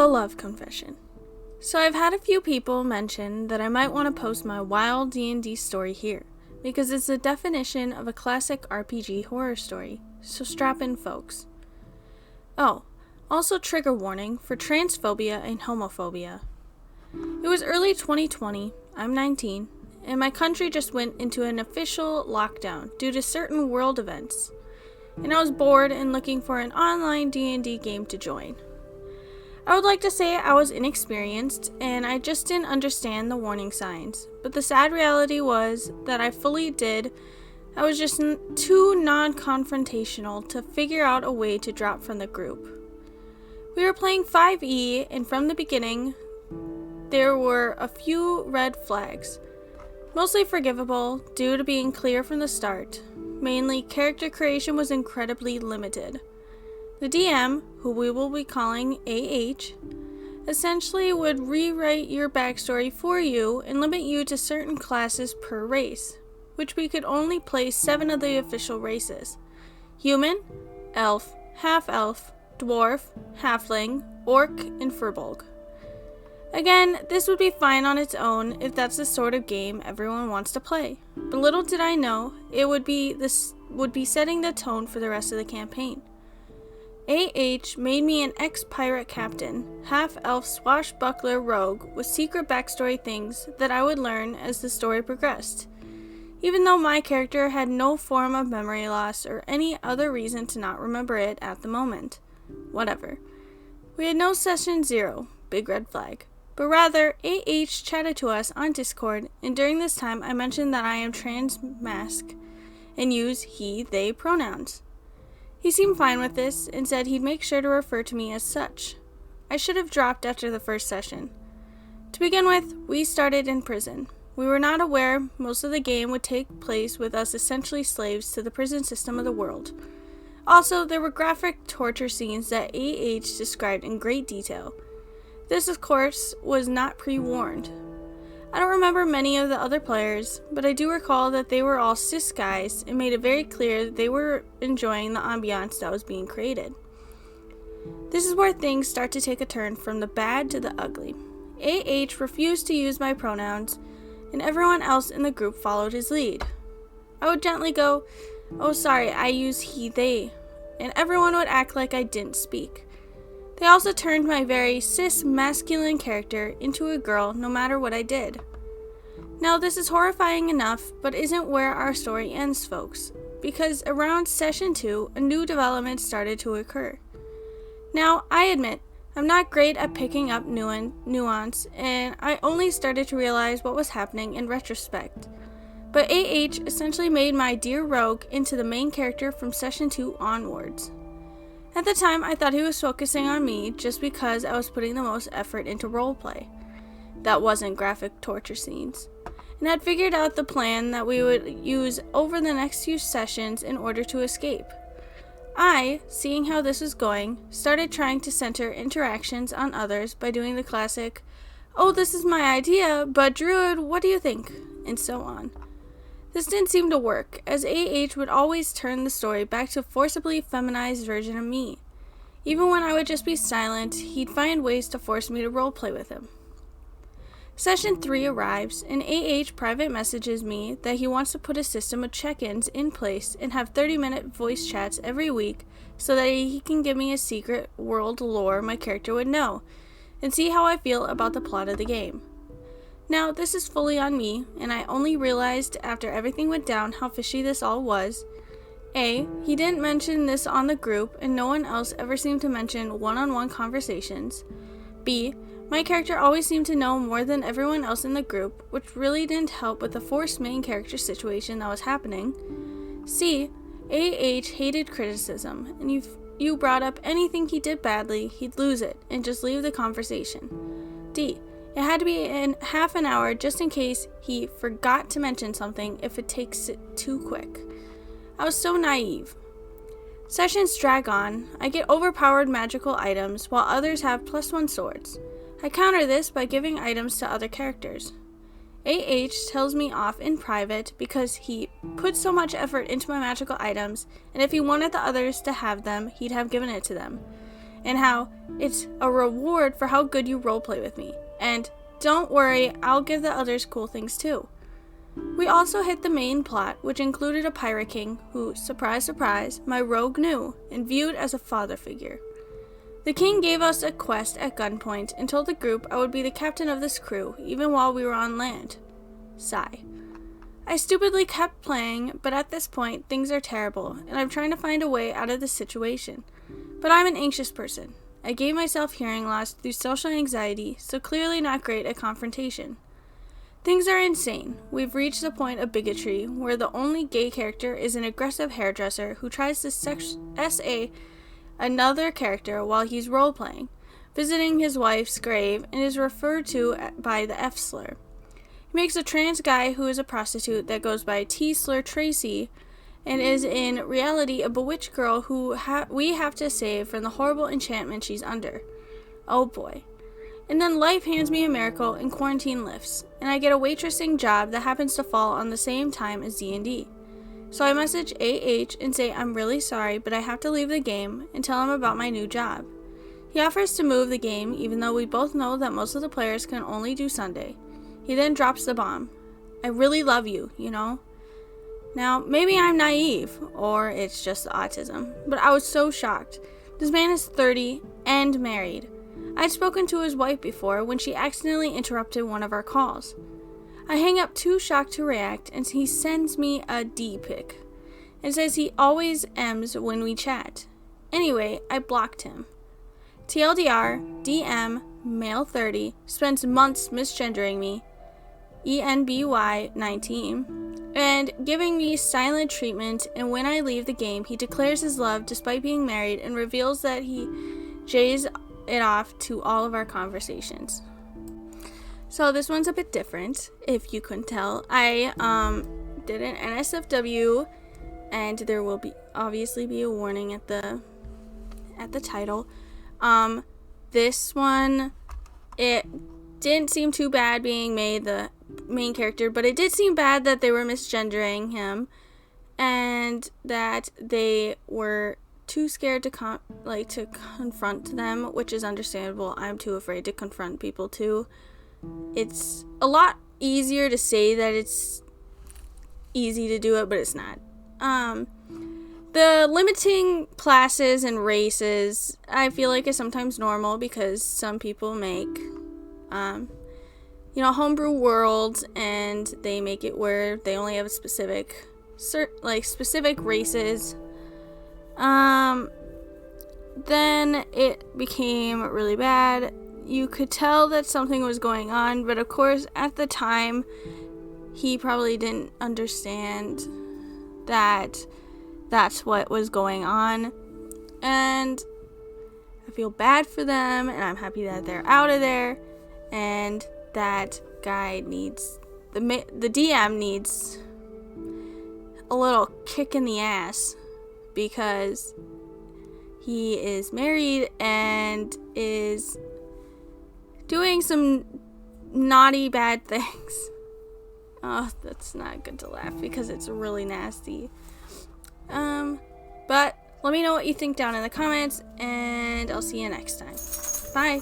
The love confession. So I've had a few people mention that I might want to post my wild D&D story here, because it's the definition of a classic RPG horror story, so strap in folks. Oh, also trigger warning for transphobia and homophobia. It was early 2020, I'm 19, and my country just went into an official lockdown due to certain world events, and I was bored and looking for an online D&D game to join. I would like to say I was inexperienced and I just didn't understand the warning signs, but the sad reality was that I fully did. I was just too non-confrontational to figure out a way to drop from the group. We were playing 5e, and from the beginning, there were a few red flags, mostly forgivable due to being clear from the start. Mainly, character creation was incredibly limited. The DM, who we will be calling AH, essentially would rewrite your backstory for you and limit you to certain classes per race, which we could only play 7 of the official races: human, elf, half-elf, dwarf, halfling, orc, and furbolg. Again, this would be fine on its own if that's the sort of game everyone wants to play, but little did I know it would be setting the tone for the rest of the campaign. AH made me an ex-pirate captain, half-elf swashbuckler rogue with secret backstory things that I would learn as the story progressed, even though my character had no form of memory loss or any other reason to not remember it at the moment. Whatever. We had no session 0, big red flag, but rather AH chatted to us on Discord, and during this time I mentioned that I am trans-mask and use he/they pronouns. He seemed fine with this and said he'd make sure to refer to me as such. I should have dropped after the first session. To begin with, we started in prison. We were not aware most of the game would take place with us essentially slaves to the prison system of the world. Also, there were graphic torture scenes that AH described in great detail. This, of course, was not pre-warned. I don't remember many of the other players, but I do recall that they were all cis guys and made it very clear that they were enjoying the ambiance that was being created. This is where things start to take a turn from the bad to the ugly. AH refused to use my pronouns, and everyone else in the group followed his lead. I would gently go, "Oh sorry, I use he/they," and everyone would act like I didn't speak. They also turned my very cis masculine character into a girl no matter what I did. Now this is horrifying enough, but isn't where our story ends, folks, because around session 2 a new development started to occur. Now I admit I'm not great at picking up nuance, and I only started to realize what was happening in retrospect. But AH essentially made my dear rogue into the main character from session 2 onwards. At the time, I thought he was focusing on me just because I was putting the most effort into roleplay. That wasn't graphic torture scenes. And had figured out the plan that we would use over the next few sessions in order to escape. I, seeing how this was going, started trying to center interactions on others by doing the classic, "Oh, this is my idea, but Druid, what do you think?" and so on. This didn't seem to work, as AH would always turn the story back to a forcibly feminized version of me. Even when I would just be silent, he'd find ways to force me to roleplay with him. Session 3 arrives, and AH private messages me that he wants to put a system of check-ins in place and have 30-minute voice chats every week so that he can give me a secret world lore my character would know, and see how I feel about the plot of the game. Now, this is fully on me, and I only realized after everything went down how fishy this all was. A, he didn't mention this on the group, and no one else ever seemed to mention one-on-one conversations. B, my character always seemed to know more than everyone else in the group, which really didn't help with the forced main character situation that was happening. C, AH hated criticism, and if you brought up anything he did badly, he'd lose it and just leave the conversation. D, it had to be in half an hour just in case he forgot to mention something if it takes it too quick. I was so naive. Sessions drag on. I get overpowered magical items while others have +1 swords. I counter this by giving items to other characters. AH tells me off in private because he put so much effort into my magical items, and if he wanted the others to have them, he'd have given it to them. and how it's a reward for how good you roleplay with me. And don't worry, I'll give the others cool things too. We also hit the main plot, which included a pirate king who, surprise surprise, my rogue knew and viewed as a father figure. The king gave us a quest at gunpoint and told the group I would be the captain of this crew, even while we were on land. Sigh. I stupidly kept playing, but at this point, things are terrible, and I'm trying to find a way out of this situation. But I'm an anxious person. I gave myself hearing loss through social anxiety, so clearly not great at confrontation. Things are insane. We've reached the point of bigotry, where the only gay character is an aggressive hairdresser who tries to SA another character while he's role-playing, visiting his wife's grave, and is referred to by the F slur. He makes a trans guy who is a prostitute that goes by T slur Tracy, and is in reality a bewitched girl who we have to save from the horrible enchantment she's under. Oh boy. And then life hands me a miracle and quarantine lifts, and I get a waitressing job that happens to fall on the same time as D&D. So I message AH and say I'm really sorry, but I have to leave the game, and tell him about my new job. He offers to move the game, even though we both know that most of the players can only do Sunday. He then drops the bomb. I really love you, you know? Now, maybe I'm naive, or it's just autism, but I was so shocked. This man is 30 and married. I'd spoken to his wife before when she accidentally interrupted one of our calls. I hang up too shocked to react, and he sends me a D pic and says he always M's when we chat. Anyway, I blocked him. TLDR, DM, male 30, spends months misgendering me, ENBY 19, and giving me silent treatment, and when I leave the game, he declares his love despite being married and reveals that he jays it off to all of our conversations. So this one's a bit different, if you couldn't tell. I did an NSFW, and there will obviously be a warning at the title. This one, it didn't seem too bad being made the main character, but it did seem bad that they were misgendering him, and that they were too scared to confront them, which is understandable. I'm too afraid to confront people too. It's a lot easier to say that it's easy to do it, but it's not. The limiting classes and races, I feel like, is sometimes normal because some people make homebrew worlds, and they make it where they only have specific races. Then it became really bad. You could tell that something was going on, but of course, at the time, he probably didn't understand that that's what was going on. And I feel bad for them, and I'm happy that they're out of there, and that guy needs, the DM needs a little kick in the ass, because he is married and is doing some naughty bad things. Oh, that's not good to laugh because it's really nasty. But let me know what you think down in the comments, and I'll see you next time. Bye.